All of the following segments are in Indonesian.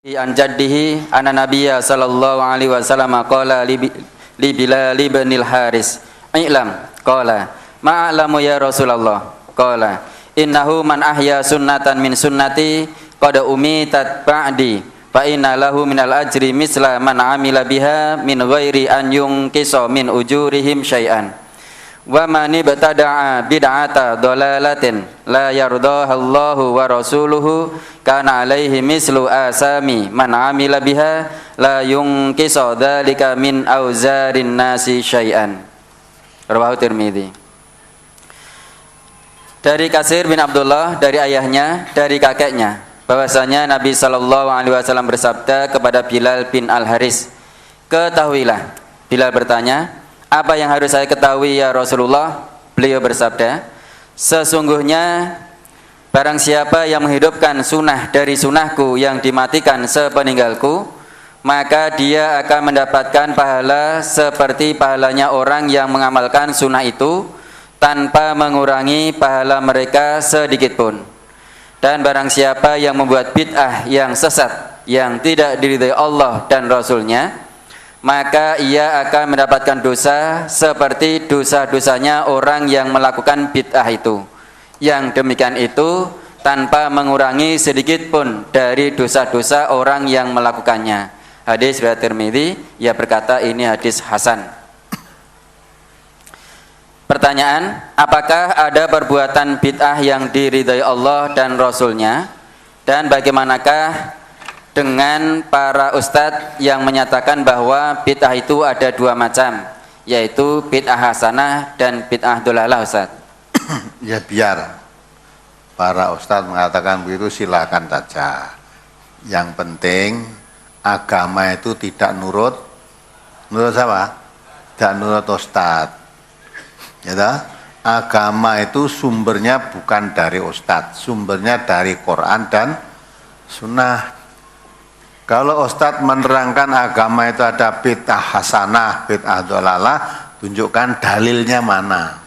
An jaddihi anna nabiyya sallallahu alaihi wasallam qala li Bilal bin al-Haris i'lam qala ma'alamu ya Rasulullah qala innahu man ahya sunnatan min sunnati qad umitat ba'di fa inna lahu minal ajri misla man amila biha min ghairi an yunqisa min ujurihim syai'an wa man ibtada'a bid'ata dhalalatin la yardaha Allahu wa rasuluhu kana alaihi mislu asami man amila biha la yunqisa dzalika min auzarin nasi syai'an. Rawahu Tirmidzi. Dari Kasir bin Abdullah, dari ayahnya, dari kakeknya, bahwasanya Nabi sallallahu alaihi wasallam bersabda kepada Bilal bin Al-Haris, "Ketahuilah." Bilal bertanya, "Apa yang harus saya ketahui ya Rasulullah?" Beliau bersabda, "Sesungguhnya barang siapa yang menghidupkan sunnah dari sunnahku yang dimatikan sepeninggalku, maka dia akan mendapatkan pahala seperti pahalanya orang yang mengamalkan sunnah itu tanpa mengurangi pahala mereka sedikit pun. Dan barang siapa yang membuat bid'ah yang sesat yang tidak diridhai Allah dan Rasulnya, maka ia akan mendapatkan dosa seperti dosa-dosanya orang yang melakukan bid'ah itu. Yang demikian itu tanpa mengurangi sedikit pun dari dosa-dosa orang yang melakukannya." Hadis riwayat Tirmidzi. Ia berkata ini hadis hasan. Pertanyaan, apakah ada perbuatan bid'ah yang diridhai Allah dan Rasulnya? Dan bagaimanakah dengan para ustadz yang menyatakan bahwa bid'ah itu ada dua macam, yaitu bid'ah hasanah dan bid'ah dhalalah, Ustaz? Ya biar para ustadz mengatakan begitu, silakan saja. Yang penting agama itu tidak nurut siapa? Tidak nurut ustadz. Ya toh? Agama itu sumbernya bukan dari ustadz, sumbernya dari Quran dan sunnah. Kalau ustadz menerangkan agama itu ada bid'ah hasanah, bid'ah dhalalah, tunjukkan dalilnya mana.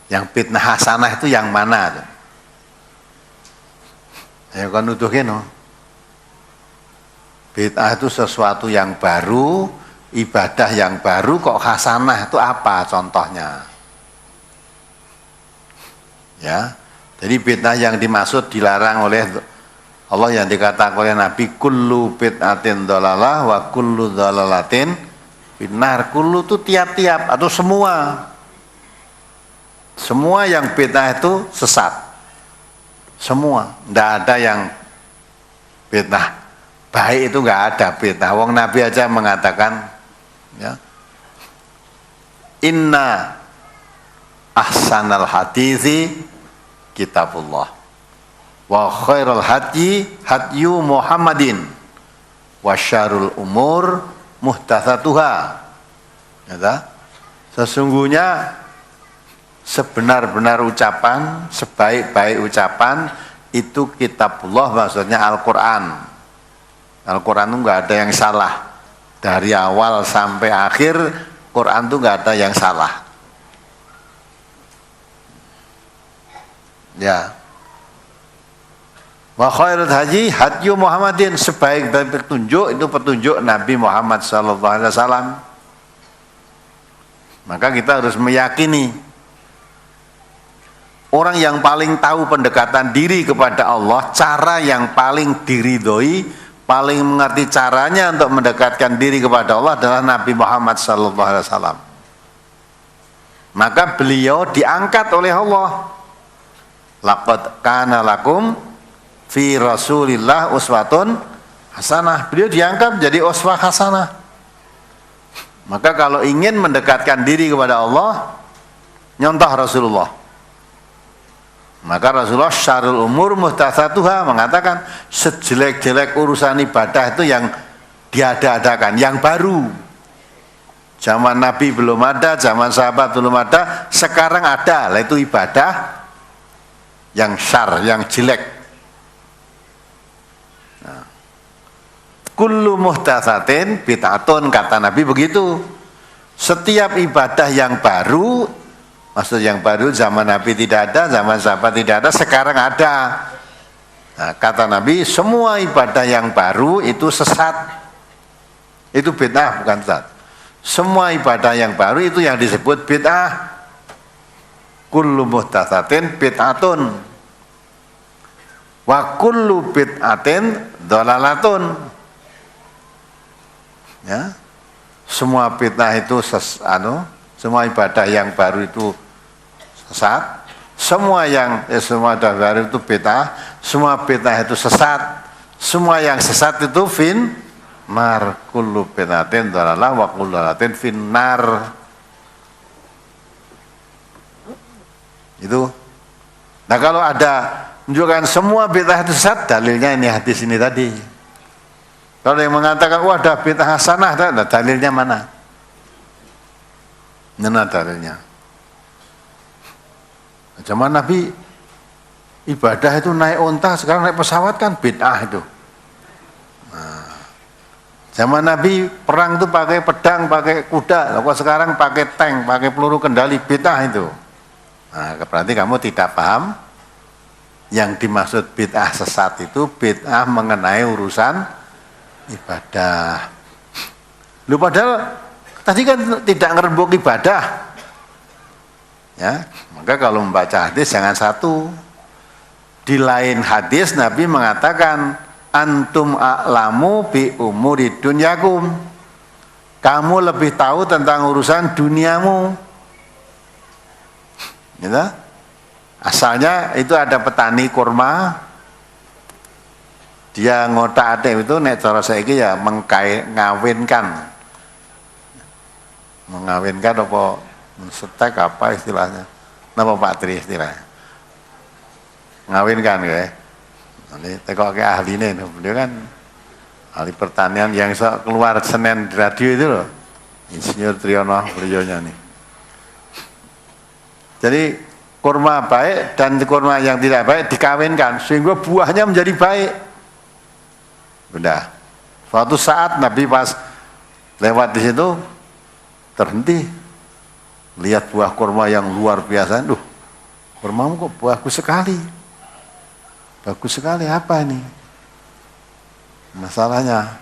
Yang bid'ah hasanah itu yang mana? Ya kan nuduhin, no? Bid'ah itu sesuatu yang baru, ibadah yang baru, kok hasanah itu apa contohnya? Ya, jadi bid'ah yang dimaksud dilarang oleh Allah yang dikatakan oleh Nabi, kullu bid'atin dhalalah wa kullu dhalalatin finnar. Kullu itu tiap-tiap atau semua yang bid'ah itu sesat. Semua, tidak ada yang bid'ah baik, itu nggak ada bid'ah. Wong Nabi aja mengatakan, ya, inna ahsanal hadithi kitabullah wa khairul hadyi hadyu Muhammadin wa syarrul umur muhdatsatuha. Ya, sesungguhnya sebenar-benar ucapan, sebaik-baik ucapan itu kitabullah, maksudnya Al-Quran. Al-Quran itu nggak ada yang salah. Dari awal sampai akhir Quran itu nggak ada yang salah. Ya. Wa khairul hadyi hadyu Muhammadin, sebaik-baik petunjuk itu petunjuk Nabi Muhammad SAW. Maka kita harus meyakini orang yang paling tahu pendekatan diri kepada Allah, cara yang paling diridhoi, paling mengerti caranya untuk mendekatkan diri kepada Allah adalah Nabi Muhammad SAW. Maka beliau diangkat oleh Allah. Laqad kana lakum fi Rasulillah uswatun hasanah. Beliau diangkat menjadi uswah hasanah. Maka kalau ingin mendekatkan diri kepada Allah, nyontoh Rasulullah. Maka Rasulullah syarrul umur muhdatsatuha, mengatakan sejelek-jelek urusan ibadah itu yang diada-adakan, yang baru. Zaman Nabi belum ada, zaman sahabat belum ada, sekarang ada, yaitu ibadah yang syar, yang jelek. Nah. Kullu muhdatsatin bid'atun, kata Nabi begitu. Setiap ibadah yang baru, maksud yang baru zaman Nabi tidak ada, zaman sahabat tidak ada, sekarang ada. Nah, kata Nabi, semua ibadah yang baru itu sesat. Itu bid'ah, bukan sesat. Semua ibadah yang baru itu yang disebut bid'ah. Kullu muhdatsatin bid'atun. Wa kullu bid'atin dhalalatun. Ya. Semua bid'ah itu semua ibadah yang baru itu sesat. Semua baru itu bid'ah, semua bid'ah itu sesat, semua yang sesat itu nar, kullu bid'atin dhalalah wa kullu dhalatin finnar. Itu. Nah, kalau ada menunjukkan semua bid'ah itu sesat, dalilnya ini hadis ini tadi. Kalau yang mengatakan wah ada bid'ah hasanah, dalilnya mana? Mana dalilnya? Zaman Nabi ibadah itu naik unta, sekarang naik pesawat kan bid'ah itu. Nah, zaman Nabi perang itu pakai pedang, pakai kuda, lalu sekarang pakai tank, pakai peluru kendali, bid'ah itu. Nah, berarti kamu tidak paham yang dimaksud bid'ah sesat itu bid'ah mengenai urusan ibadah. Lu padahal tadi kan tidak ngerembuk ibadah. Ya, maka kalau membaca hadis jangan satu. Di lain hadis Nabi mengatakan antum a'lamu bi umuri dunyakum. Kamu lebih tahu tentang urusan duniamu. Gitu? Asalnya itu ada petani kurma. Dia ngotak atik itu nek cara saiki ya mengawinkan. Mengawinkan apa setek apa istilahnya? Napa Pak Tri istilahnya? Ngawinkan ya. Nanti tekok ke ahli ini, beliau kan ahli pertanian yang keluar Senin di radio itu loh. Insinyur Triyono beliaunya nih. Jadi kurma baik dan kurma yang tidak baik dikawinkan sehingga buahnya menjadi baik. Udah. Suatu saat Nabi pas lewat di situ terhenti. Lihat buah kurma yang luar biasa, kurmamu kok bagus sekali. Bagus sekali, apa ini? Masalahnya.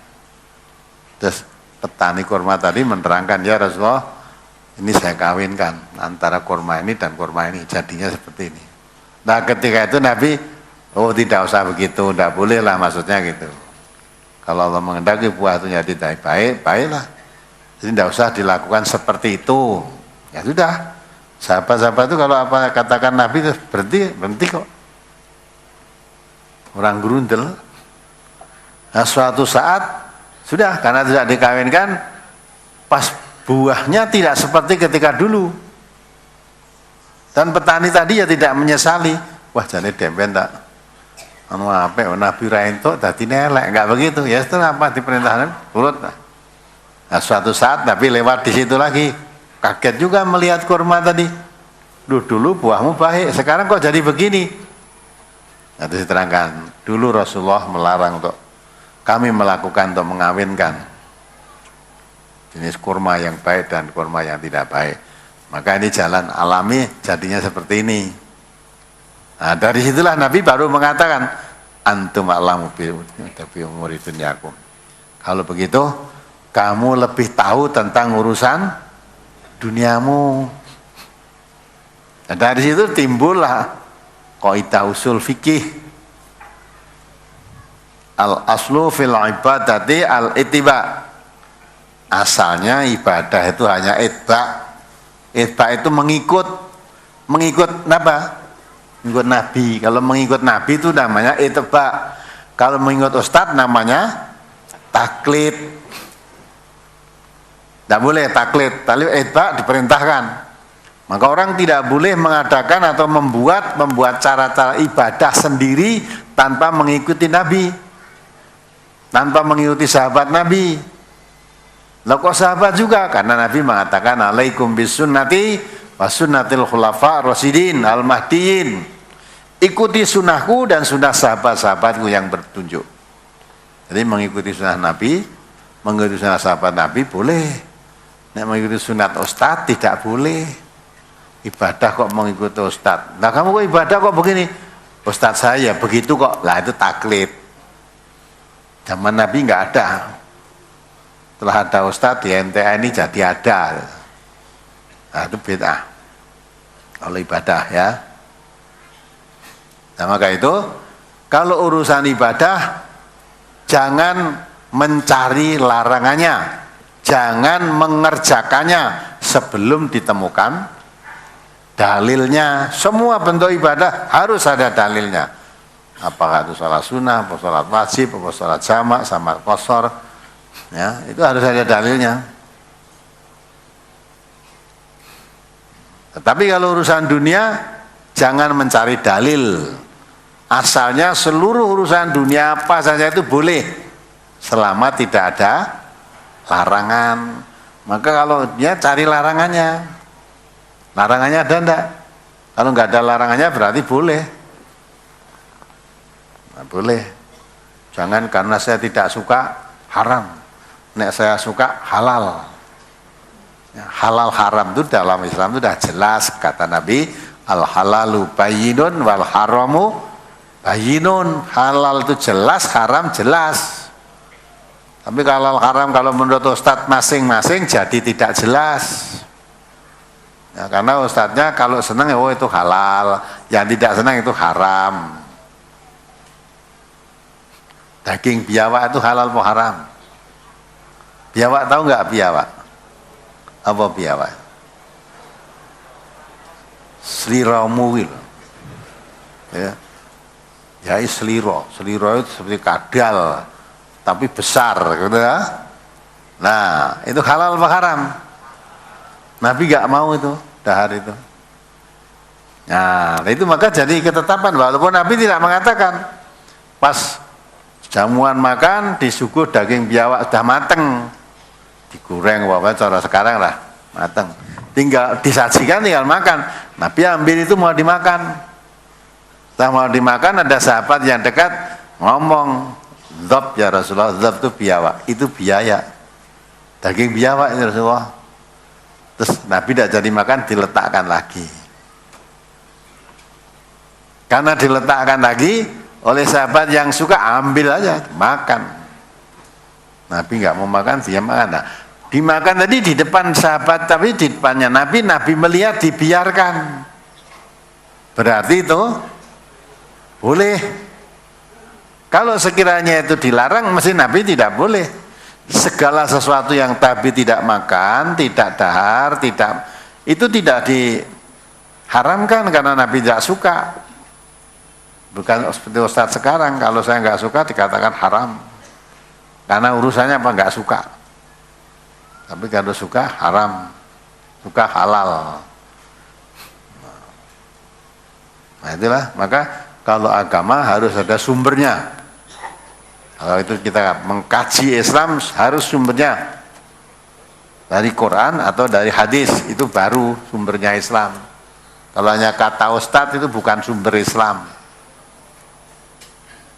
Terus petani kurma tadi menerangkan, ya Rasulullah, ini saya kawinkan antara kurma ini dan kurma ini, jadinya seperti ini. Nah, ketika itu Nabi, oh tidak usah begitu, tidak boleh lah maksudnya gitu. Kalau Allah menghendaki buah itu jadi baik, baiklah. Jadi tidak usah dilakukan seperti itu. Ya sudah, sahabat-sahabat itu kalau apa katakan Nabi itu berhenti kok. Orang gerundel. Nah, suatu saat sudah karena tidak dikawinkan, pas buahnya tidak seperti ketika dulu. Dan petani tadi ya tidak menyesali. Wah jane demben tak. Anu apik Nabi ra entuk dadi nelek, enggak begitu. Ya itu apa diperintahkan? Turut. Nah, suatu saat Nabi lewat di situ lagi. Kaget juga melihat kurma tadi. Dulu buahmu baik, sekarang kok jadi begini? Nanti diterangkan, dulu Rasulullah melarang untuk kami melakukan untuk mengawinkan jenis kurma yang baik dan kurma yang tidak baik. Maka ini jalan alami jadinya seperti ini. Nah, dari situlah Nabi baru mengatakan antum a'lamu bi umuri dunyakum. Kalau begitu, kamu lebih tahu tentang urusan duniamu. Dan dari situ timbullah kaidah usul fikih. Al aslu fil ibadati al ittiba. Asalnya ibadah itu hanya itba. Itba itu mengikut apa? Mengikut Nabi. Kalau mengikut Nabi itu namanya itba. Kalau mengikut ustadz namanya taklid. Tidak boleh taklid, tapi itba diperintahkan. Maka orang tidak boleh mengadakan atau membuat cara-cara ibadah sendiri tanpa mengikuti Nabi, tanpa mengikuti sahabat Nabi. Lah kok sahabat juga? Karena Nabi mengatakan alaikum bisunnati wa sunnatil khulafa rasyidin al-mahdiyyin. Ikuti sunnahku dan sunnah sahabat-sahabatku yang bertunjuk. Jadi mengikuti sunnah Nabi, mengikuti sunnah sahabat Nabi boleh. Nek mengikuti sunat ustadz tidak boleh. Ibadah kok mengikuti ustadz. Nah kamu kok ibadah kok begini? Ustadz saya begitu kok. Lah itu taklid. Zaman Nabi nggak ada. Setelah ada ustadz di MTA ini jadi ada. Nah, itu bid'ah. Kalau ibadah ya. Nah maka itu kalau urusan ibadah jangan mencari larangannya, jangan mengerjakannya sebelum ditemukan dalilnya. Semua bentuk ibadah harus ada dalilnya. Apakah itu sholat sunnah, apa sholat wajib, apa sholat jamak, sama qasar, ya itu harus ada dalilnya. Tetapi kalau urusan dunia jangan mencari dalil. Asalnya seluruh urusan dunia apa saja itu boleh selama tidak ada larangan. Maka kalau dia cari larangannya, larangannya ada enggak? Kalau enggak ada larangannya berarti boleh. Nah, boleh. Jangan karena saya tidak suka haram, nek saya suka halal. Ya, halal haram itu dalam Islam itu sudah jelas, kata Nabi, al halalu bayyinun wal haramu bayyinun. Halal itu jelas, haram jelas. Tapi kalau haram kalau menurut ustadz masing-masing jadi tidak jelas. Ya, karena ustadznya kalau senang ya oh itu halal, yang tidak senang itu haram. Daging biawak itu halal atau haram? Biawak tahu nggak biawak? Apa biawak? Sliramuwil. Ya. Ya seliro itu seperti kadal tapi besar gitu ya. Nah, itu halal atau haram? Nabi nggak mau itu, dahar itu. Nah, itu maka jadi ketetapan walaupun Nabi tidak mengatakan pas jamuan makan disuguh daging biawak sudah mateng, digoreng apa cara sekarang lah, mateng. Tinggal disajikan tinggal makan. Nabi ambil itu mau dimakan. Setelah mau dimakan ada sahabat yang dekat ngomong, "Dzab ya Rasulullah, dzab itu biawak, itu biaya. Daging biawak itu Rasulullah." Terus Nabi tidak jadi makan, diletakkan lagi. Karena diletakkan lagi oleh sahabat yang suka, ambil aja, makan. Nabi nggak mau makan, dia makan. Nah, dimakan tadi di depan sahabat, tapi di depannya Nabi melihat dibiarkan. Berarti itu boleh. Kalau sekiranya itu dilarang, mesti Nabi tidak boleh. Segala sesuatu yang Nabi tidak makan, tidak dahar, itu tidak diharamkan karena Nabi tidak suka. Bukan seperti Ustadz sekarang, kalau saya nggak suka dikatakan haram. Karena urusannya apa, nggak suka. Tapi kalau suka haram, suka halal. Nah itulah, maka kalau agama harus ada sumbernya. Kalau itu kita mengkaji Islam harus sumbernya dari Quran atau dari hadis, itu baru sumbernya Islam. Kalau hanya kata Ustadz itu bukan sumber Islam.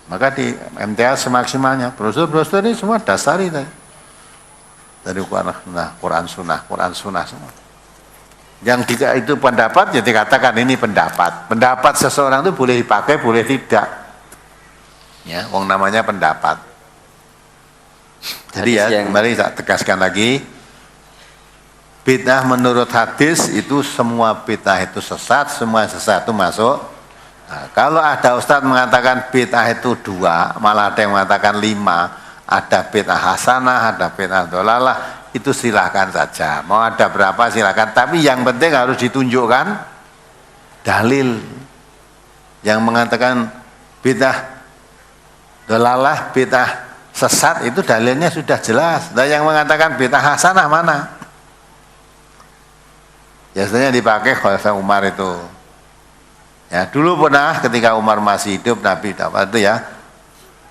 Maka di MTA semaksimalnya, brosur-brosur ini semua dasari dari Quran Sunnah semua. Yang itu pendapat, ya dikatakan ini pendapat. Pendapat seseorang itu boleh dipakai, boleh tidak. Ya, wong namanya pendapat. Jadi ya, kembali saya tegaskan lagi, bid'ah menurut hadis itu semua bid'ah itu sesat, semua sesat itu masuk. Nah, kalau ada ustadz mengatakan bid'ah itu 2, malah ada yang mengatakan 5, ada bid'ah hasanah, ada bid'ah dolalah, itu silahkan saja. Mau ada berapa silahkan, tapi yang penting harus ditunjukkan dalil. Yang mengatakan bid'ah dolalah, bid'ah sesat itu dalilnya sudah jelas. Dan yang mengatakan bid'ah hasanah mana? Biasanya dipakai Khalifah Umar itu. Ya, dulu pernah ketika Umar masih hidup, Nabi dapat itu ya,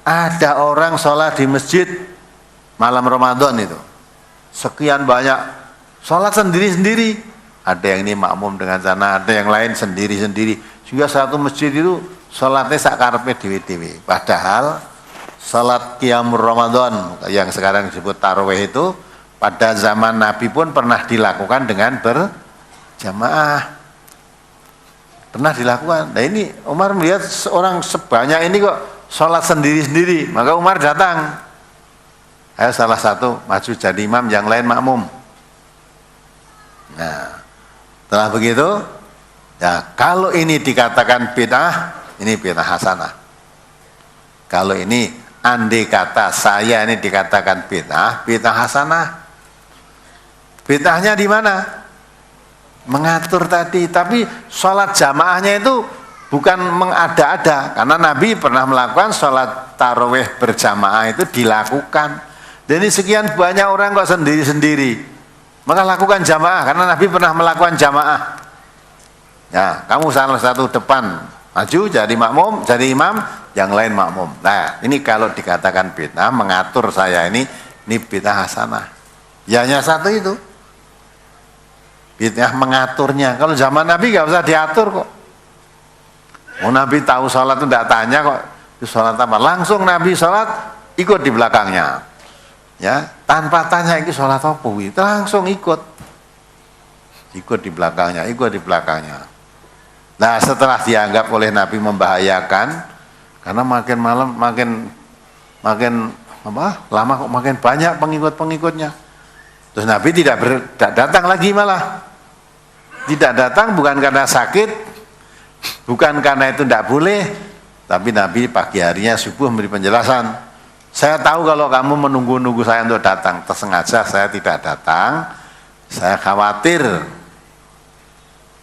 ada orang sholat di masjid malam Ramadan itu, sekian banyak, sholat sendiri-sendiri, ada yang ini makmum dengan sana, ada yang lain sendiri-sendiri, juga satu masjid itu sholatnya sakarepe dewe-dewe. Padahal sholat qiyamul Ramadan yang sekarang disebut tarawih itu pada zaman Nabi pun pernah dilakukan dengan berjamaah. pernah dilakukan. Nah ini Umar melihat orang sebanyak ini kok sholat sendiri-sendiri, maka Umar datang. Ayo salah satu maju jadi imam, yang lain makmum. Nah, setelah begitu, ya kalau ini dikatakan bid'ah, ini bid'ah hasanah. Kalau ini andai kata saya ini dikatakan bid'ah, bid'ah hasanah. Bid'ahnya di mana? Mengatur tadi, tapi sholat jamaahnya itu bukan mengada-ada, karena Nabi pernah melakukan sholat tarawih berjamaah itu dilakukan. Jadi sekian banyak orang kok sendiri-sendiri, maka lakukan jamaah, karena Nabi pernah melakukan jamaah. Ya, kamu salah satu depan maju jadi makmum, jadi imam, yang lain makmum. Nah, ini kalau dikatakan bid'ah, mengatur saya ini bid'ah hasanah. Ya hanya satu itu. Bid'ah mengaturnya. Kalau zaman Nabi nggak usah diatur kok. Oh, Nabi tahu sholat itu tidak tanya kok, itu sholat apa? Langsung Nabi sholat, ikut di belakangnya. Ya, tanpa tanya itu sholat apa, itu langsung ikut di belakangnya, Nah, setelah dianggap oleh Nabi membahayakan, karena makin malam makin lama kok makin banyak pengikutnya. Terus Nabi tidak datang lagi, malah tidak datang bukan karena sakit, bukan karena itu tidak boleh, tapi Nabi pagi harinya subuh memberi penjelasan. Saya tahu kalau kamu menunggu-nunggu saya untuk datang, tersengaja saya tidak datang, saya khawatir.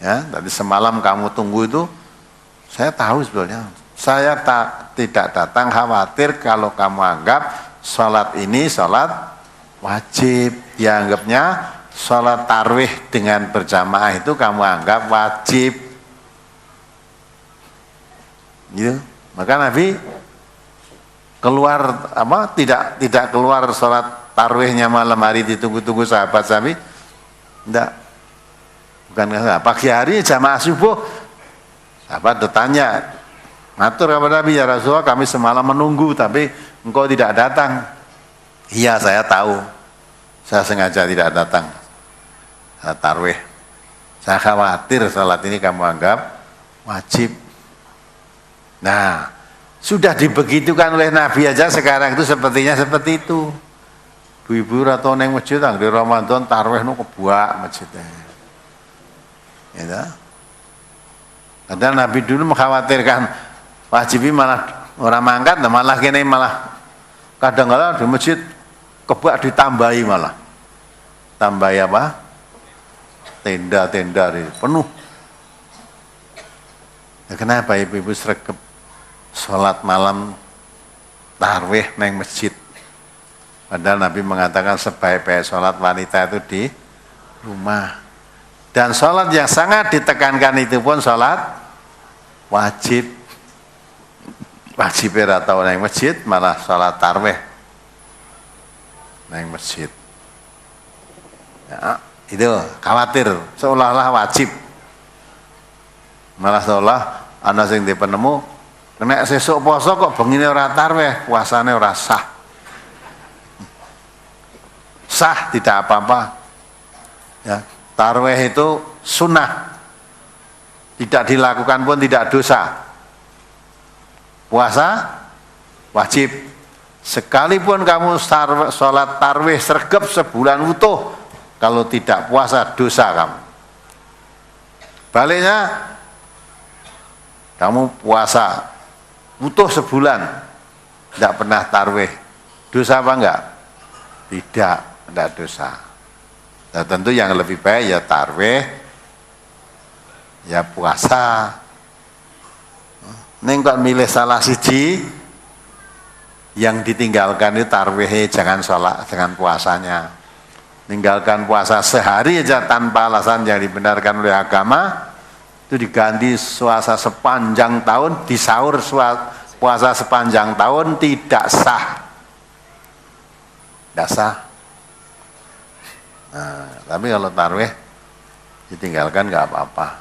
Ya, tadi semalam kamu tunggu itu, saya tahu sebetulnya. Saya tidak datang khawatir kalau kamu anggap sholat ini sholat wajib. Dianggapnya sholat tarawih dengan berjamaah itu kamu anggap wajib. Gitu. Maka Nabi keluar tidak keluar sholat tarawihnya malam hari ditunggu-tunggu sahabat-sahabat, tidak, bukan pagi hari jamaah subuh, sahabat bertanya, matur kepada Nabi, ya Rasulullah kami semalam menunggu tapi engkau tidak datang. Iya, saya tahu, saya sengaja tidak datang sholat tarawih, saya khawatir sholat ini kamu anggap wajib. Nah, sudah dibegitukan oleh Nabi aja sekarang itu sepertinya seperti itu. Ibu-ibu atau neng masjid di Ramadan tarawih nu kebuak masjidnya. Ya. Padahal Nabi dulu mengkhawatirkan wajibi malah orang mangkat, malah kene malah kadang-kadang di masjid kebuak ditambahi malah. Tambahi apa? Tenda-tenda penuh. Ya, kenapa ibu-ibu sregep sholat malam tarawih neng masjid? Padahal Nabi mengatakan sebaik-baik sholat wanita itu di rumah. Dan sholat yang sangat ditekankan itu pun sholat wajib. Wajib atau neng masjid, malah sholat tarawih neng masjid. Ya, itu khawatir seolah-olah wajib. Malah seolah anak sing dipenemu kena sesuk poso kok bengine ora tarawih, puasane ora sah. Sah tidak apa-apa. Ya, tarawih itu sunnah. Tidak dilakukan pun tidak dosa. Puasa wajib. Sekalipun kamu sholat tarawih sregep sebulan utuh, kalau tidak puasa dosa kamu. Baliknya, kamu puasa utuh sebulan, tidak pernah tarawih, dosa apa enggak? Tidak dosa. Nah, tentu yang lebih baik ya tarawih, ya puasa. Neng kok milih salah siji, yang ditinggalkan itu tarawih, jangan sholat, jangan puasanya. Tinggalkan puasa sehari aja tanpa alasan yang dibenarkan oleh agama, itu diganti puasa sepanjang tahun, disaur puasa sepanjang tahun, tidak sah. Tidak sah. Nah, tapi kalau tarawih ditinggalkan nggak apa-apa.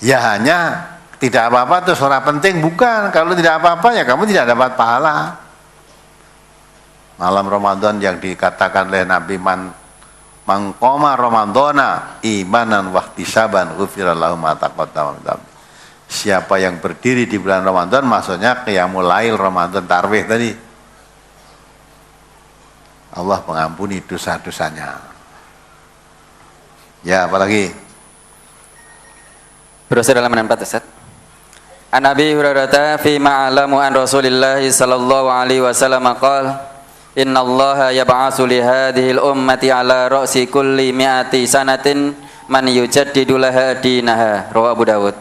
Ya hanya tidak apa-apa terus orang penting, bukan. Kalau tidak apa-apa ya kamu tidak dapat pahala. Malam Ramadan yang dikatakan oleh Nabi man mangqoma ramadhana imanan wahtisaban ghufira lahu ma taqaddama min dhanbi. Siapa yang berdiri di bulan Ramadan, maksudnya qiyamul lail Ramadan tarawih tadi, Allah mengampuni dosa-dosanya. Ya, apalagi? Berdosa dalam 4 Ustaz. An Abi Hurairah fi ma'alamu an Rasulillah sallallahu alaihi wasallam qala innallaha yab'atsu li hadhil ummati ala ra'si kulli mi'ati sanatin man yujaddidu laha dinaha. Rawahu Abu Dawud.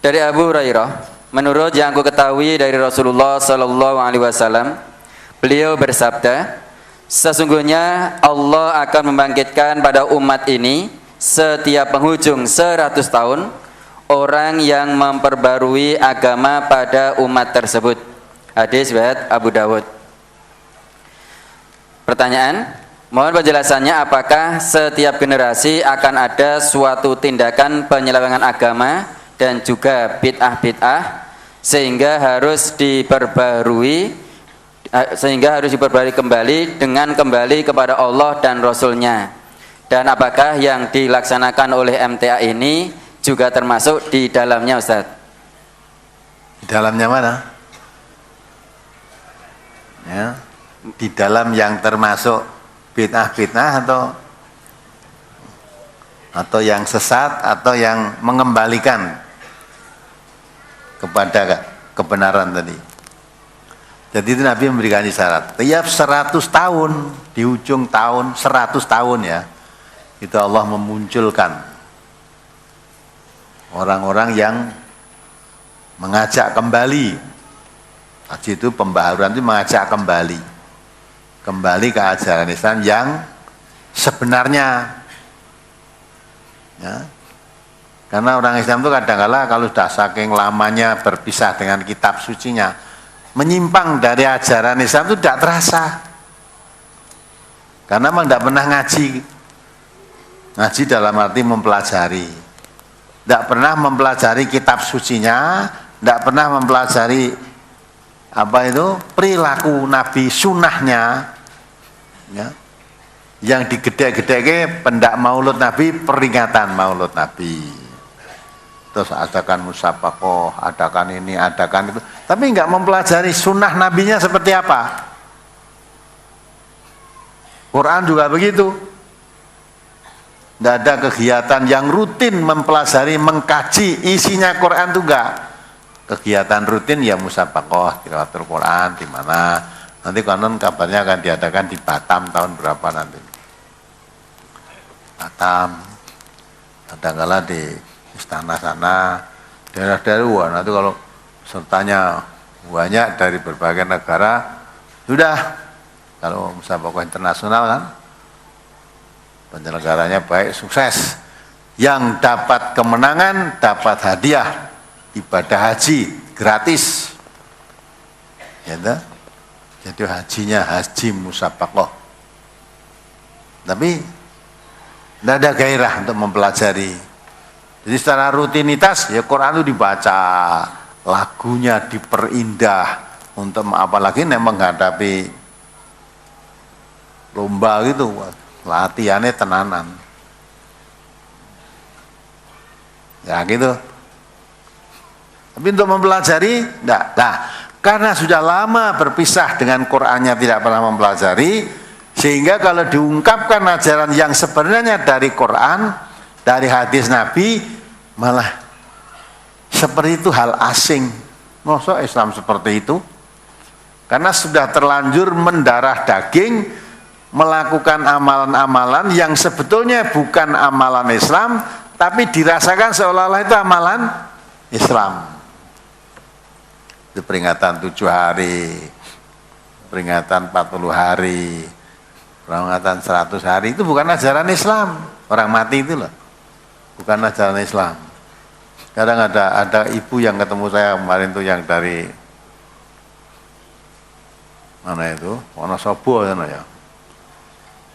Dari Abu Hurairah, menurut yang aku ketahui dari Rasulullah sallallahu alaihi wasallam, beliau bersabda, sesungguhnya Allah akan membangkitkan pada umat ini setiap penghujung 100 tahun orang yang memperbarui agama pada umat tersebut. Hadis riwayat Abu Dawud. Pertanyaan, mohon penjelasannya, apakah setiap generasi akan ada suatu tindakan penyelewengan agama dan juga bid'ah-bid'ah sehingga harus diperbarui kembali dengan kembali kepada Allah dan Rasulnya? Dan apakah yang dilaksanakan oleh MTA ini juga termasuk di dalamnya, Ustaz? Di dalamnya mana? Ya, di dalam yang termasuk bid'ah-bid'ah atau yang sesat atau yang mengembalikan kepada kebenaran tadi. Jadi itu Nabi memberikan isyarat. Tiap 100 tahun, di ujung tahun 100 tahun ya, itu Allah memunculkan orang-orang yang mengajak kembali. Haji itu pembaharuan, itu mengajak kembali ke ajaran Islam yang sebenarnya. Ya. Karena orang Islam itu kadang-kala kalau sudah saking lamanya berpisah dengan kitab sucinya, menyimpang dari ajaran Islam itu tidak terasa. Karena memang tidak pernah ngaji. Ngaji dalam arti mempelajari. Tidak pernah mempelajari kitab sucinya, tidak pernah mempelajari perilaku Nabi, sunnahnya. Ya. Yang digedek-gedek pendak maulud Nabi, peringatan maulud Nabi. Terus adakan musyafakoh, adakan ini, adakan itu. Tapi enggak mempelajari sunnah nabinya seperti apa. Quran juga begitu. Tidak ada kegiatan yang rutin mempelajari, mengkaji isinya Quran itu enggak. Kegiatan rutin ya musyafakoh, tilawatul Quran di mana. Nanti konon kabarnya akan diadakan di Batam tahun berapa nanti. Batam. Kadang-kala di istana sana, daerah-daerah, nanti kalau sertanya banyak dari berbagai negara, sudah, kalau musyafakoh internasional kan, penyelenggaranya baik, sukses. Yang dapat kemenangan, dapat hadiah, ibadah haji, gratis. Ya, jadi hajinya haji musyafakoh. Tapi tidak ada gairah untuk mempelajari. Jadi secara rutinitas ya Quran itu dibaca, lagunya diperindah untuk apalagi menghadapi lomba gitu, latihannya tenanan. Ya gitu. Tapi untuk mempelajari enggak. Nah, karena sudah lama berpisah dengan Qur'annya tidak pernah mempelajari, sehingga kalau diungkapkan ajaran yang sebenarnya dari Quran, dari hadis Nabi, malah seperti itu hal asing. Masa Islam seperti itu? Karena sudah terlanjur mendarah daging, melakukan amalan-amalan yang sebetulnya bukan amalan Islam, tapi dirasakan seolah-olah itu amalan Islam. Itu peringatan 7 hari, peringatan 40 hari, peringatan 100 hari, itu bukan ajaran Islam. Orang mati itu loh, bukan ajaran Islam. Kadang ada ibu yang ketemu saya kemarin tuh yang dari mana itu, Wonosobo ya,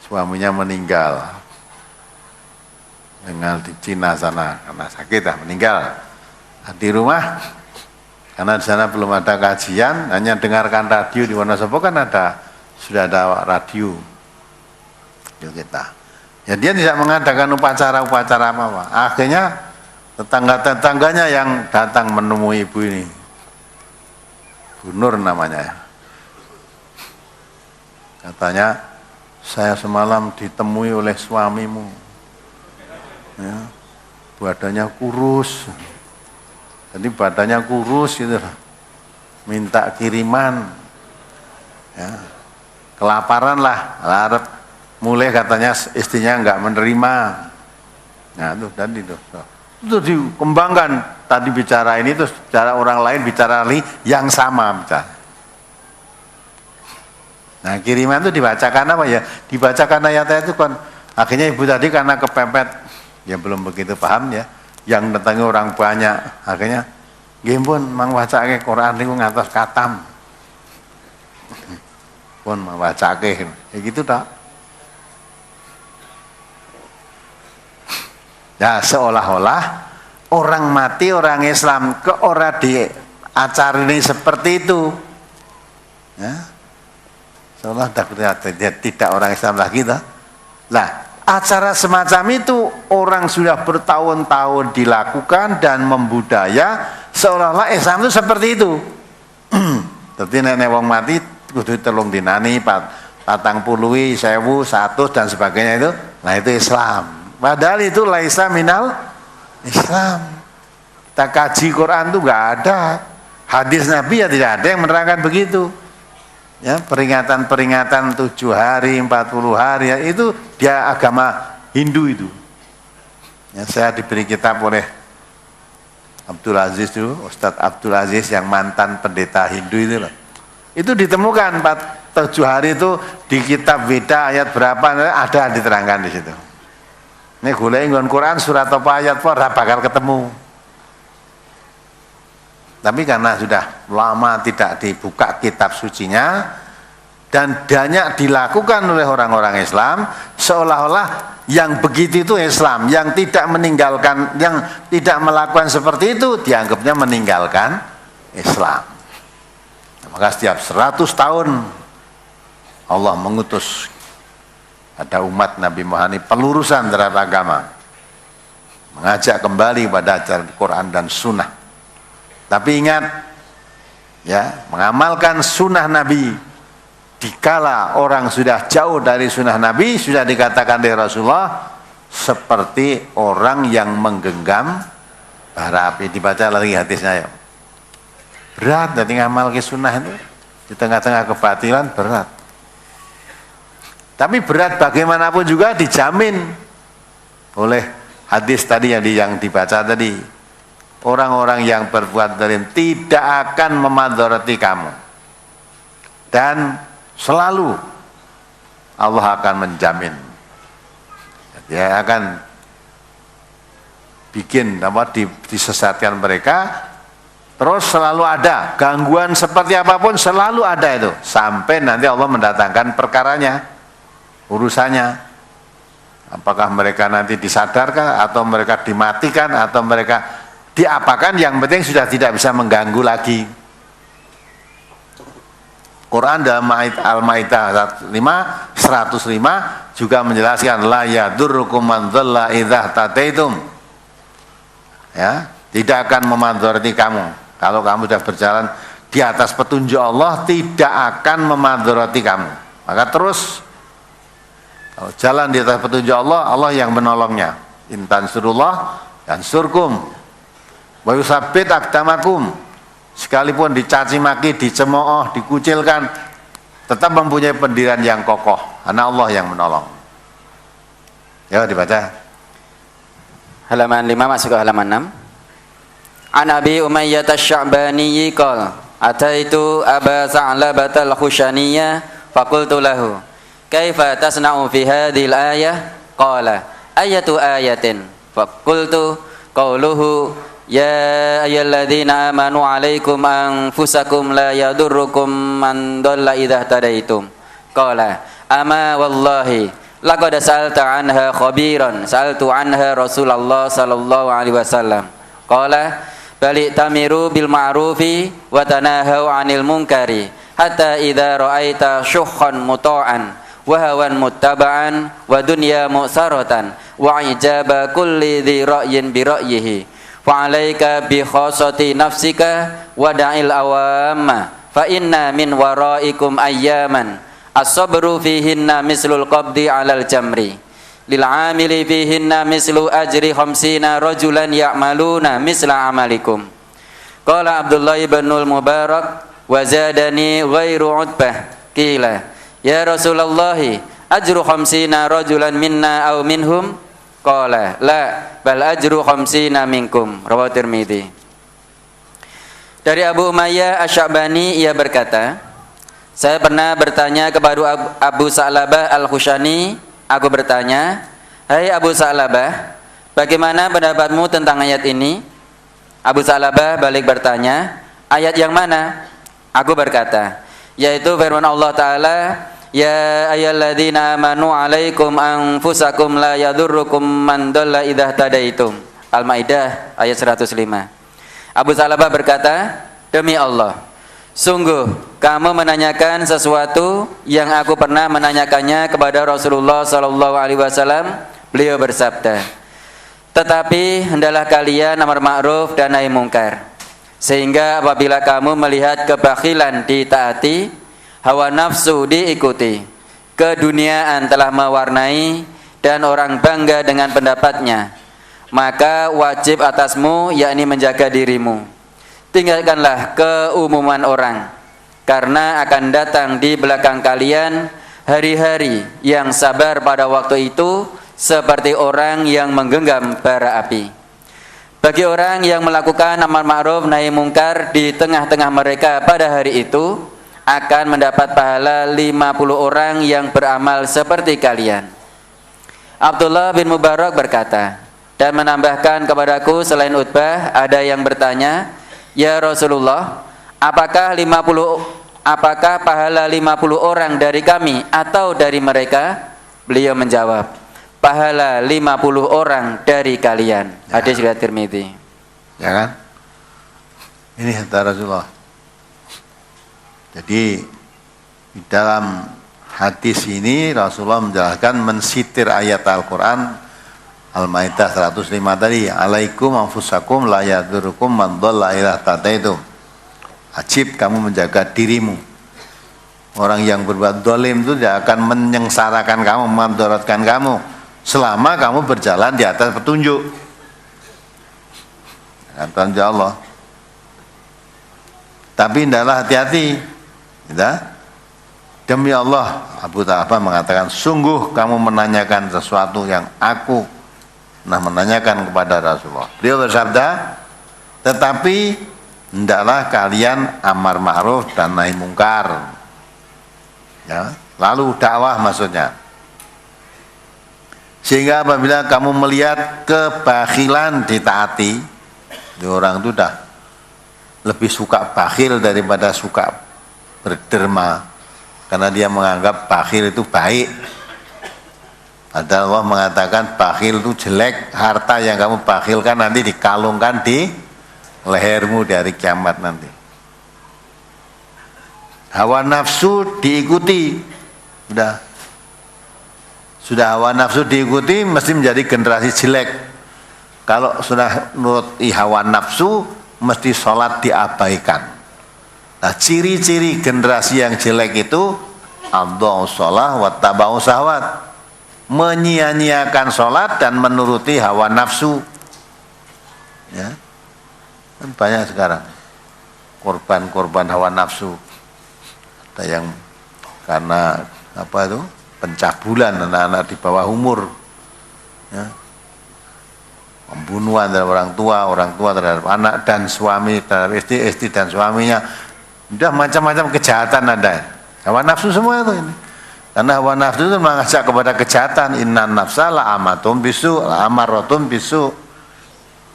suaminya meninggal di Cina sana karena sakit meninggal di rumah karena di sana belum ada kajian, hanya dengarkan radio di Wonosobo kan sudah ada radio kita. Ya dia tidak mengadakan upacara-upacara apa-apa. Akhirnya tetangga-tetangganya yang datang menemui ibu ini, Bu Nur namanya. Katanya, saya semalam ditemui oleh suamimu. Ya, badannya kurus. Jadi badannya kurus gitu. Minta kiriman. Ya, kelaparan lah. Larap. Mulai katanya istrinya enggak menerima. Nah itu tadi itu dikembangkan. Tadi bicara ini terus bicara orang lain bicara yang sama bicara. Nah kiriman itu dibacakan apa ya? Dibacakan ayat-ayat itu kan. Akhirnya ibu tadi karena kepepet, ya belum begitu paham ya. Yang datangnya orang banyak. Akhirnya, gimpun mang wacake Quran niku ngantos katam. Pun mang wacake. Ya gitu tak. Ya seolah-olah orang mati orang Islam ke ora di acara ini seperti itu. Ya. Seolah tidak orang Islam lagi dah. Nah, acara semacam itu orang sudah bertahun-tahun dilakukan dan membudaya seolah-olah Islam itu seperti itu. Jadi nenek wong mati kudu telung dinani patang puluhi, 1000, 100 dan sebagainya itu. Nah itu Islam. Padahal itu laisa minal Islam. Kita kaji Quran itu enggak ada. Hadis Nabi ya tidak ada yang menerangkan begitu. Ya, peringatan-peringatan 7 hari, 40 hari ya, itu dia agama Hindu itu. Ya, saya diberi kitab oleh Abdul Aziz itu, Ustadz Abdul Aziz yang mantan pendeta Hindu itu loh. Itu ditemukan 7 hari itu di kitab Weda ayat berapa ada diterangkan di situ. Ini golek nggon Quran surat apa ayat apa ora bakal ketemu. Tapi karena sudah lama tidak dibuka kitab sucinya dan banyak dilakukan oleh orang-orang Islam, seolah-olah yang begitu itu Islam, yang tidak meninggalkan, yang tidak melakukan seperti itu dianggapnya meninggalkan Islam. Maka setiap 100 tahun Allah mengutus ada umat Nabi Muhammad pelurusan terhadap agama, mengajak kembali pada ajaran Quran dan Sunnah. Tapi ingat, ya, mengamalkan Sunnah Nabi dikala orang sudah jauh dari Sunnah Nabi, sudah dikatakan dari Rasulullah seperti orang yang menggenggam bara api. Dibaca lagi hadisnya ya. Berat jadi ngamal ke Sunnah itu di tengah-tengah kebatilan berat. Tapi berat bagaimanapun juga dijamin oleh hadis tadi yang dibaca tadi. Orang-orang yang berbuat zalim tidak akan memadharati kamu. Dan selalu Allah akan menjamin. Dia akan bikin disesatkan mereka. Terus selalu ada gangguan seperti apapun selalu ada itu. Sampai nanti Allah mendatangkan perkaranya. Urusannya apakah mereka nanti disadarkan atau mereka dimatikan atau mereka diapakan, yang penting sudah tidak bisa mengganggu lagi. Quran dalam Al-Maidah 105 juga menjelaskan la yadurrukum man dhalla idza tataitum. Ya, tidak akan memadharati kamu kalau kamu sudah berjalan di atas petunjuk Allah, tidak akan memadharati kamu. Maka terus kalau jalan di atas petunjuk Allah, Allah yang menolongnya. Intan surullah dan surkum. Wa yusabbit aqdamakum. Sekalipun dicaci maki, dicemooh, dikucilkan, tetap mempunyai pendirian yang kokoh. Karena Allah yang menolong. Ya, dibaca. Halaman 5 masuk ke halaman 6. An Abi Umayyah Asy-Sya'bani qala ataitu Aba Sa'labah al-Khushaniyah faqultu lahu kaifa tasna'u fi hadhil ayah qala ayatu ayatin faqultu qauluhu ya ayyuhalladzina amanu 'alaikum anfusakum la yadurrukum man dhalla idza tadaitum qala ama wallahi laqad sa'alta anha khabiran sa'altu anha Rasulullah sallallahu alaihi wasallam qala bali tamiru bil ma'rufi wa tanahaw 'anil munkari hatta idza ra'aita syuhhan muta'an wa hawan muttaba'an wa dunya mu'saratan wa ijaba kulli dhi ra'yin bi ra'yihi fa 'alaika bi khassati nafsika wa da'il awamma fa inna min waraikum ayyaman as-sabru fihinna mislul qabdi 'alal jamri lil 'amili fihinna mislu ajri khamsina rajulan ya'maluna misla amalikum. Qala Abdullah ibn al-Mubarak wa zadani ghairu Utbah qila ya Rasulullah ajru khamsina rajulan minna aw minhum qala la bal ajru khamsina minkum. Rawahu Tirmidzi. Dari Abu Umayyah Asy-Sya'bani ia berkata, saya pernah bertanya kepada Abu Sa'labah Al-Khushani, aku bertanya, hai Abu Sa'labah, bagaimana pendapatmu tentang ayat ini? Abu Sa'labah balik bertanya, ayat yang mana? Aku berkata, yaitu firman Allah Ta'ala, ya ayyalladzina amanu alaikum anfusakum la yadurrukum man dhalla idza tadaitum. Al-Maidah ayat 105. Abu Sa'labah berkata, demi Allah, sungguh kamu menanyakan sesuatu yang aku pernah menanyakannya kepada Rasulullah sallallahu alaihi wasallam. Beliau bersabda, tetapi hendaklah kalian amar ma'ruf dan nahi mungkar, sehingga apabila kamu melihat kebakhilan ditaati, hawa nafsu diikuti, keduniaan telah mewarnai dan orang bangga dengan pendapatnya, maka wajib atasmu yakni menjaga dirimu. Tinggalkanlah keumuman orang, karena akan datang di belakang kalian hari-hari yang sabar pada waktu itu seperti orang yang menggenggam bara api. Bagi orang yang melakukan amar ma'ruf nahi mungkar di tengah-tengah mereka pada hari itu akan mendapat pahala 50 orang yang beramal seperti kalian. Abdullah bin Mubarak berkata, dan menambahkan kepadaku selain Utbah ada yang bertanya, ya Rasulullah, apakah pahala 50 orang dari kami atau dari mereka? Beliau menjawab, pahala 50 orang dari kalian. Hadis riwayat Tirmidzi. Ya kan? Ini kata Rasulullah. Jadi di dalam hadis ini Rasulullah menjelaskan mensitir ayat Al-Qur'an Al-Maidah 105 tadi, alaikum anfusakum la yadurukum man dhalla ila tataitum. Wajib kamu menjaga dirimu. Orang yang berbuat zalim itu tidak akan menyengsarakan kamu, memudaratkan kamu selama kamu berjalan di atas petunjuk. Kata Allah. Tapi hendaklah hati-hati. Demi Allah, Abu Sa'labah mengatakan, sungguh kamu menanyakan sesuatu yang aku menanyakan kepada Rasulullah. Beliau bersabda, tetapi hendaklah kalian amar ma'ruf dan nahi mungkar. Ya, lalu dakwah maksudnya. Sehingga apabila kamu melihat kebakhilan ditaati, orang itu dah lebih suka bakhil daripada suka berderma, karena dia menganggap bakhil itu baik. Padahal Allah mengatakan bakhil itu jelek, harta yang kamu bakhilkan nanti dikalungkan di lehermu dari kiamat nanti. Hawa nafsu diikuti, sudah hawa nafsu diikuti mesti menjadi generasi jelek. Kalau sudah nurut hawa nafsu mesti sholat diabaikan. Nah, ciri-ciri generasi yang jelek itu adha'u sholah wa taba'u syahwat, menyia-nyiakan sholat dan menuruti hawa nafsu. Ya, kan banyak sekarang korban-korban hawa nafsu. Ada yang karena apa itu pencabulan anak-anak di bawah umur, ya, pembunuhan terhadap orang tua terhadap anak dan suami terhadap istri dan suaminya, udah macam-macam kejahatan ada. Hawa nafsu semua itu ini. Karena hawa nafsu itu mengajak kepada kejahatan. Innan nafsa la amatum bisu, la amarotum bisu.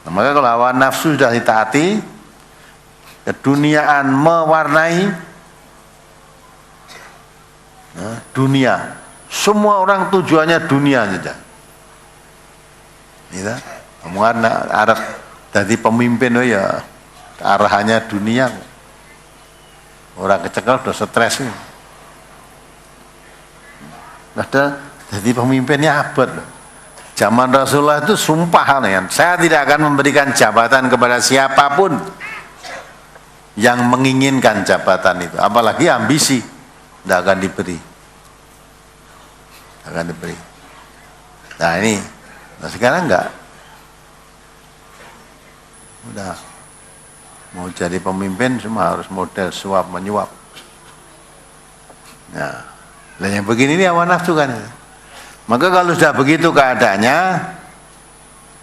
Nah, maka kalau hawa nafsu sudah ditaati, keduniaan mewarnai, nah, dunia. Semua orang tujuannya dunia saja. Ya, kamu arah jadi pemimpin ya arahannya dunia. Orang kecekel udah stres. Padahal jadi pemimpinnya abad. Zaman Rasulullah itu sumpah, saya tidak akan memberikan jabatan kepada siapapun yang menginginkan jabatan itu, apalagi ambisi, tidak akan diberi. Akan diberi. Nah ini, nah sekarang enggak. Udah mau jadi pemimpin cuma harus model suap menyuap. Nah, yang begini ini hawa nafsu kan. Maka kalau sudah begitu keadaannya,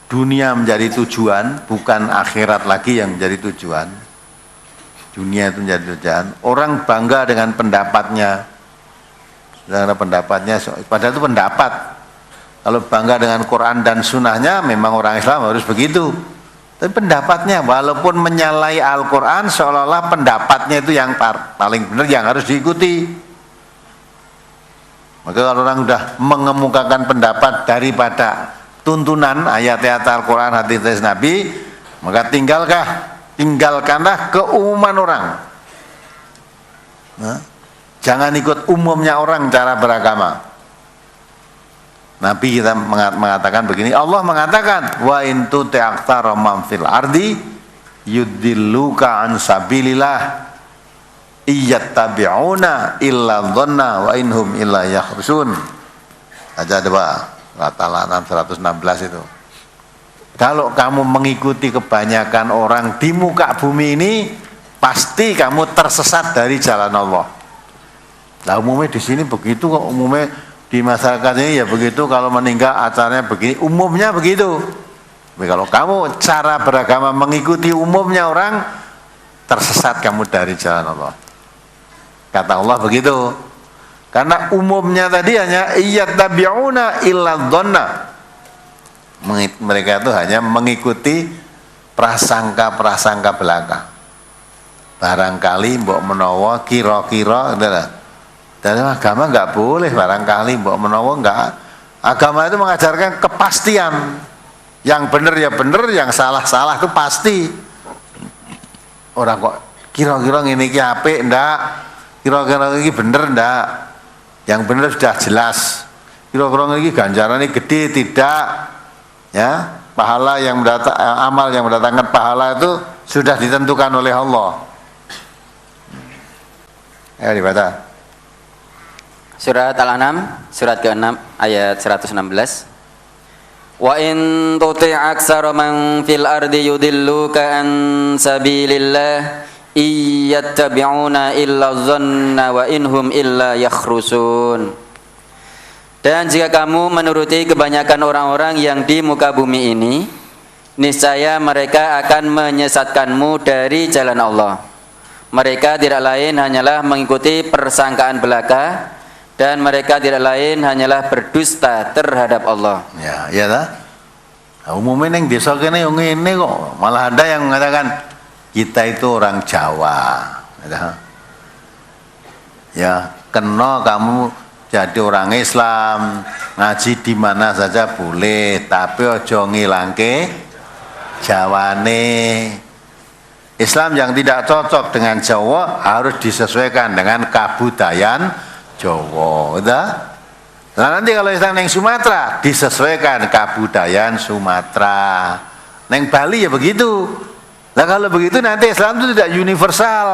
dunia menjadi tujuan, bukan akhirat lagi yang menjadi tujuan. Dunia itu menjadi tujuan. Orang bangga dengan pendapatnya, dengan pendapatnya, padahal itu pendapat. Kalau bangga dengan Quran dan Sunnahnya, memang orang Islam harus begitu. Tapi pendapatnya, walaupun menyalahi Al-Quran, seolah-olah pendapatnya itu yang paling benar, yang harus diikuti. Maka kalau orang sudah mengemukakan pendapat daripada tuntunan ayat-ayat Al-Quran, hadis Nabi, maka tinggalkanlah keumuman orang. Nah, jangan ikut umumnya orang cara beragama. Nabi kita mengatakan begini, Allah mengatakan wa in tuti aktsara man fil ardi yudilluka an sabilillah iyattabi'una illa dhanna wa inhum illa yakhrusun. Aja coba Al-An'am 116 itu. Kalau kamu mengikuti kebanyakan orang di muka bumi ini, pasti kamu tersesat dari jalan Allah. Nah umumnya di sini begitu kok, umumnya di masyarakat ini ya begitu, kalau meninggal acaranya begini, umumnya begitu. Tapi kalau kamu cara beragama mengikuti umumnya orang, tersesat kamu dari jalan Allah. Kata Allah begitu. Karena umumnya tadi hanya iyattabi'una illa dhanna. Mereka itu hanya mengikuti prasangka-prasangka belaka. Barangkali mbok menawa kira-kira adalah. Dalam agama enggak boleh barangkali mbok menawa enggak. Agama itu mengajarkan kepastian. Yang benar ya benar, yang salah-salah itu pasti. Orang kok kira-kira ngene iki apik ndak? Kira-kira iki bener ndak? Yang benar sudah jelas. Kira-kira ngene iki ganjarane gede tidak? Ya, pahala yang amal yang mendatangkan pahala itu sudah ditentukan oleh Allah. Ayo dibaca. Surat Al-An'am, surat ke-6 ayat 116. Wa in tuti' aktsara man fil ardi yudilluka an sabilillah iyattabi'una illa dhanna wa inhum illa yakhrusun. Dan jika kamu menuruti kebanyakan orang-orang yang di muka bumi ini, niscaya mereka akan menyesatkanmu dari jalan Allah. Mereka tidak lain hanyalah mengikuti persangkaan belaka, dan mereka tidak lain hanyalah berdusta terhadap Allah. Ya, iya dah. Nah, umumnya yang desa kene yang ini kok, malah ada yang mengatakan kita itu orang Jawa. Ya, kena kamu jadi orang Islam, ngaji di mana saja boleh, tapi ojo ngilangke Jawane. Islam yang tidak cocok dengan Jawa harus disesuaikan dengan kebudayaan Jawa, udah. Nah nanti kalau Islam neng Sumatera disesuaikan kebudayaan Sumatera. Neng Bali ya begitu. Nah kalau begitu nanti Islam itu tidak universal.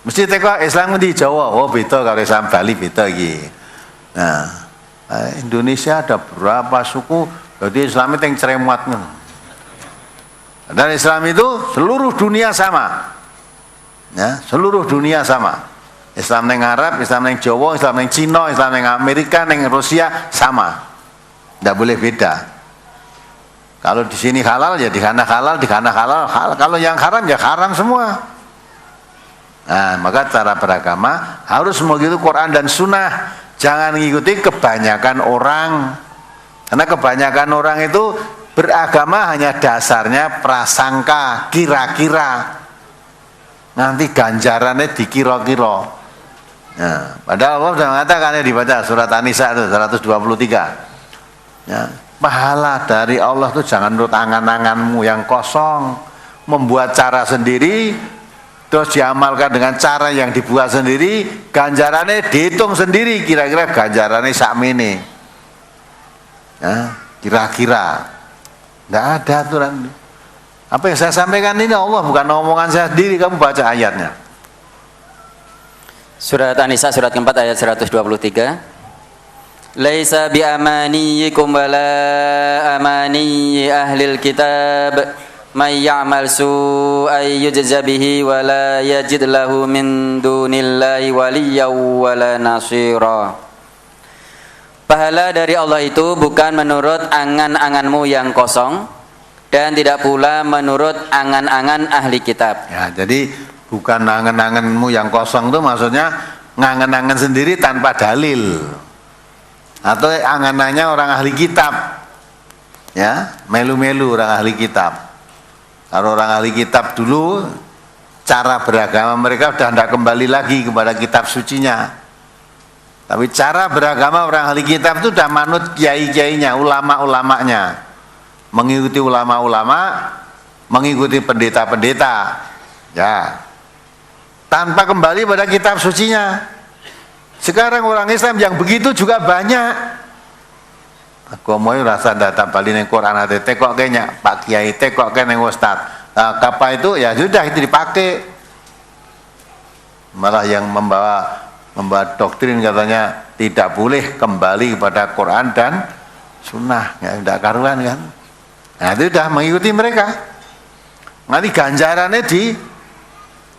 Mesti teko Islam di Jawa, oh beda kalau Islam Bali beda gitu. Nah Indonesia ada berapa suku, jadi Islam itu yang cerewet. Dan Islam itu seluruh dunia sama. Ya, seluruh dunia sama. Islam neng Arab, Islam neng Jawa, Islam neng Cina, Islam neng Amerika, neng Rusia sama. Tidak boleh beda. Kalau di sini halal ya di sana halal, di sana halal. Kalau yang haram ya haram semua. Nah, maka cara beragama harus begitu Quran dan Sunnah. Jangan mengikuti kebanyakan orang. Karena kebanyakan orang itu beragama hanya dasarnya prasangka, kira-kira. Nanti ganjarannya dikira-kira. Nah, padahal Allah sudah mengatakan, ya dibaca surat An-Nisa itu 123. Ya, pahala dari Allah itu jangan menurut angan-anganmu yang kosong, membuat cara sendiri terus diamalkan dengan cara yang dibuat sendiri, ganjarannya dihitung sendiri, kira-kira ganjarannya sakmene. Ya, kira-kira. Tidak ada aturan. Apa yang saya sampaikan ini Allah, bukan omongan saya sendiri, kamu baca ayatnya. Surat An-Nisa surat keempat ayat 123. Laisa bi amaniyikum wala amaniyi ahlil kitab may ya'mal su'an yujza bihi wala yajid lahu min dunillahi waliyyan wala nasira. Pahala dari Allah itu bukan menurut angan-anganmu yang kosong dan tidak pula menurut angan-angan ahli kitab. Ya, jadi bukan angan-anganmu yang kosong itu maksudnya ngangen-angen sendiri tanpa dalil. Atau anganannya orang ahli kitab. Ya, melu-melu orang ahli kitab. Kalau orang ahli kitab dulu cara beragama mereka sudah tidak kembali lagi kepada kitab sucinya. Tapi cara beragama orang ahli kitab itu sudah manut kiai-kiainya, ulama-ulamanya. Mengikuti ulama-ulama, mengikuti pendeta-pendeta. Ya. Tanpa kembali pada kitab sucinya. Sekarang orang Islam yang begitu juga banyak. Aku mau rasa data bali neng Quran ada tekok kayaknya Pak Kiai tekok kayak neng Ustad. Nah, kapal itu ya sudah itu dipakai. Malah yang membawa doktrin katanya tidak boleh kembali kepada Quran dan Sunnah, ya tidak karuan kan? Nah itu sudah mengikuti mereka. Nanti ganjarannya di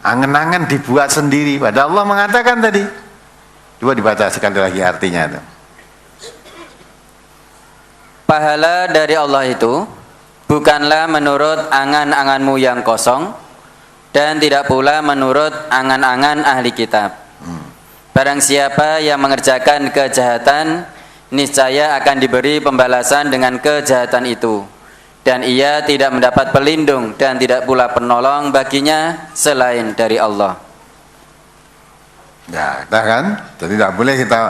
angen-angen dibuat sendiri. Padahal Allah mengatakan tadi. Coba dibaca sekali lagi artinya itu. Pahala dari Allah itu bukanlah menurut angan-anganmu yang kosong dan tidak pula menurut angan-angan ahli kitab. Barang siapa yang mengerjakan kejahatan, niscaya akan diberi pembalasan dengan kejahatan itu. Dan ia tidak mendapat pelindung dan tidak pula penolong baginya selain dari Allah. Ya, kita kan, jadi tidak boleh kita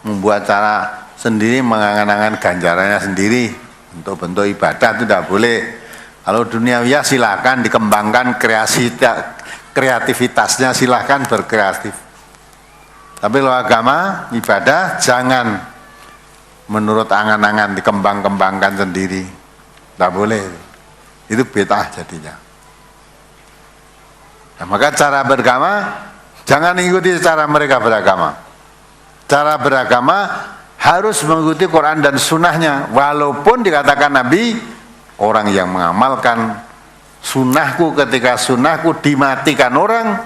membuat cara sendiri, mengangan-angan ganjarannya sendiri untuk bentuk ibadah itu tidak boleh. Kalau duniawiya silakan dikembangkan kreativitasnya, silakan berkreatif. Tapi kalau agama, ibadah jangan menurut angan-angan dikembang-kembangkan sendiri. Tidak boleh, itu bid'ah jadinya. Nah, maka cara beragama jangan ikuti cara mereka beragama. Cara beragama harus mengikuti Quran dan Sunnahnya. Walaupun dikatakan Nabi, orang yang mengamalkan sunnahku ketika sunnahku dimatikan orang,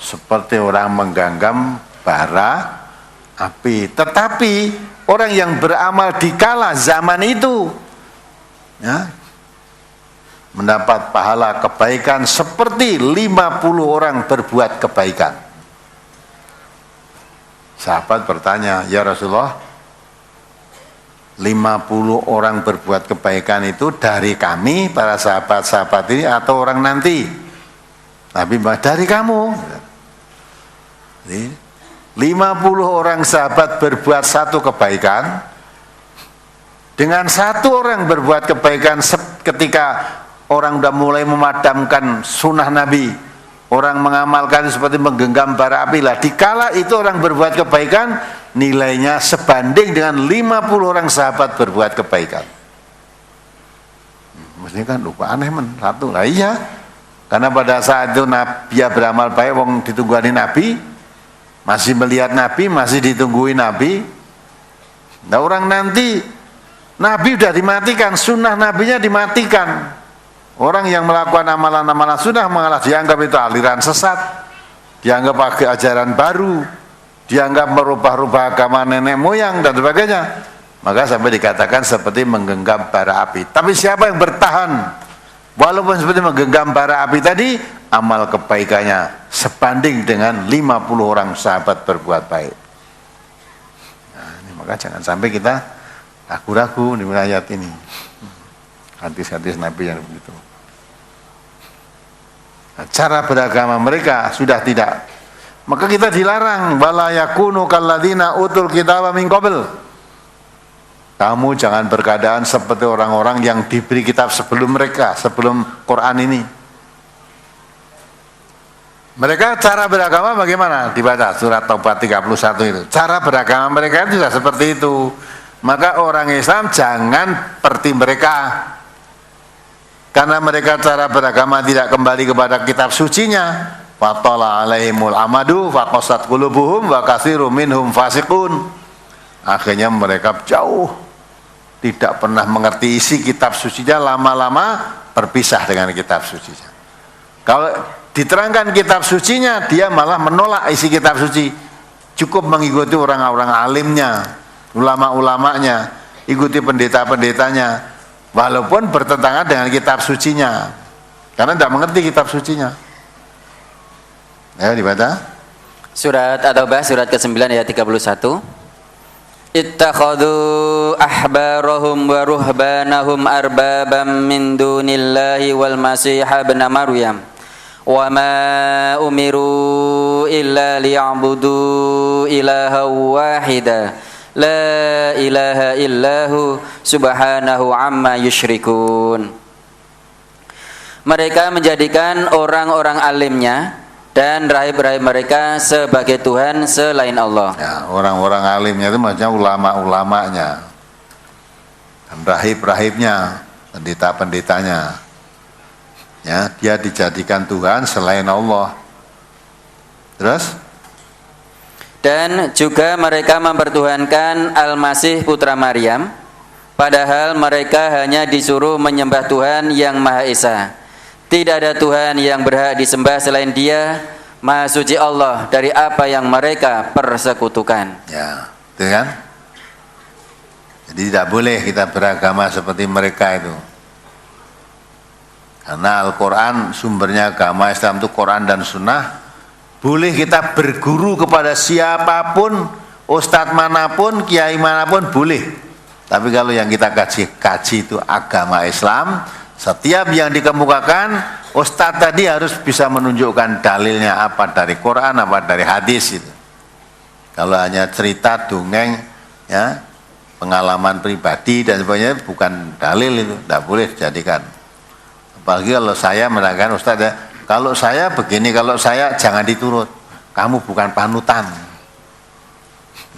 seperti orang menggenggam bara api. Tetapi orang yang beramal di kala zaman itu, ya, mendapat pahala kebaikan seperti 50 orang berbuat kebaikan. Sahabat bertanya, ya Rasulullah, 50 orang berbuat kebaikan itu dari kami, para sahabat-sahabat ini, atau orang nanti? Tapi dari kamu. Jadi, 50 orang sahabat berbuat satu kebaikan, dengan satu orang berbuat kebaikan ketika orang sudah mulai memadamkan sunnah Nabi, orang mengamalkan seperti menggenggam bara api lah. Dikala itu orang berbuat kebaikan, nilainya sebanding dengan 50 orang sahabat berbuat kebaikan. Mestinya kan lupa aneh men, satu lah iya. Karena pada saat itu Nabi ya beramal baik, wong ditungguani Nabi, masih melihat Nabi, masih ditungguin Nabi. Nah orang nanti Nabi sudah dimatikan, sunnah Nabinya dimatikan. Orang yang melakukan amalan-amalan sunnah malah dianggap itu aliran sesat, dianggap pakai ajaran baru, dianggap merubah-rubah agama nenek moyang dan sebagainya. Maka sampai dikatakan seperti menggenggam bara api. Tapi siapa yang bertahan walaupun seperti menggenggam bara api tadi, amal kebaikannya sebanding dengan 50 orang sahabat berbuat baik. Nah, ini maka jangan sampai kita ragu-ragu di ayat ini. Hadis-hadis Nabi yang begitu. Nah, cara beragama mereka sudah tidak. Maka kita dilarang, wala yakunu kalladzina utul kitaba min qabl. Kamu jangan berkeadaan seperti orang-orang yang diberi kitab sebelum mereka, sebelum Quran ini. Mereka cara beragama bagaimana? Dibaca surat Taubat 31 itu. Cara beragama mereka itu sudah seperti itu. Maka orang Islam jangan seperti mereka. Karena mereka cara beragama tidak kembali kepada kitab sucinya. Fatala alaihimul amadu faqasat qulubuhum wa katsirum minhum fasiqun. Akhirnya mereka jauh tidak pernah mengerti isi kitab sucinya, lama-lama berpisah dengan kitab sucinya. Kalau diterangkan kitab sucinya, dia malah menolak isi kitab suci. Cukup mengikuti orang-orang alimnya, ulama-ulamanya, ikuti pendeta-pendetanya, walaupun bertentangan dengan kitab sucinya, karena tidak mengerti kitab sucinya. Ayo dibaca. Surat At-Taubah surat ke-9 ayat 31. Ittakhadhu ahbarahum wa ruhbanahum arbabam min dunillahi wal masih ibn Maryam. Wa ma umiru illa liya'budu ilaha wahida la ilaha illahu subhanahu amma yusyrikun. Mereka menjadikan orang-orang alimnya dan rahib-rahib mereka sebagai Tuhan selain Allah. Ya, orang-orang alimnya itu maksudnya ulama-ulamanya dan rahib-rahibnya, pendeta-pendetanya. Ya, dia dijadikan Tuhan selain Allah. Terus? Dan juga mereka mempertuhankan Al-Masih putra Maryam, padahal mereka hanya disuruh menyembah Tuhan yang Maha Esa. Tidak ada Tuhan yang berhak disembah selain Dia, Maha Suci Allah dari apa yang mereka persekutukan. Ya, itu kan? Jadi tidak boleh kita beragama seperti mereka itu. Karena Al-Quran sumbernya agama Islam itu Quran dan Sunnah. Boleh kita berguru kepada siapapun, ustadz manapun, kiai manapun boleh. Tapi kalau yang kita kaji itu agama Islam, setiap yang dikemukakan ustadz tadi harus bisa menunjukkan dalilnya apa dari Quran, apa dari hadis itu. Kalau hanya cerita, dongeng, ya, pengalaman pribadi dan sebagainya bukan dalil itu, tidak boleh dijadikan. Apalagi kalau saya menerangkan Ustaz, ya, kalau saya begini, kalau saya jangan diturut, kamu bukan panutan.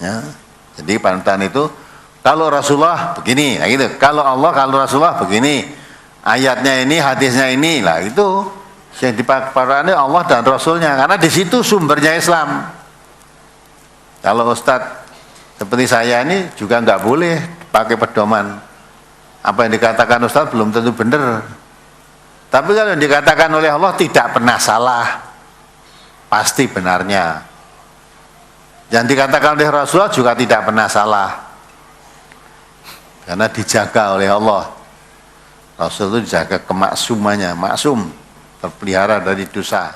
Ya, jadi panutan itu kalau Rasulullah begini, ya gitu. Kalau Allah, kalau Rasulullah begini, ayatnya ini, hadisnya ini, lah itu yang dipakai Allah dan Rasulnya, karena di situ sumbernya Islam. Kalau Ustadz seperti saya ini juga nggak boleh pakai pedoman. Apa yang dikatakan Ustadz belum tentu benar. Tapi kalau yang dikatakan oleh Allah tidak pernah salah, pasti benarnya. Yang dikatakan oleh Rasulullah juga tidak pernah salah, karena dijaga oleh Allah. Rasul itu dijaga kemaksumannya, maksum, terpelihara dari dosa.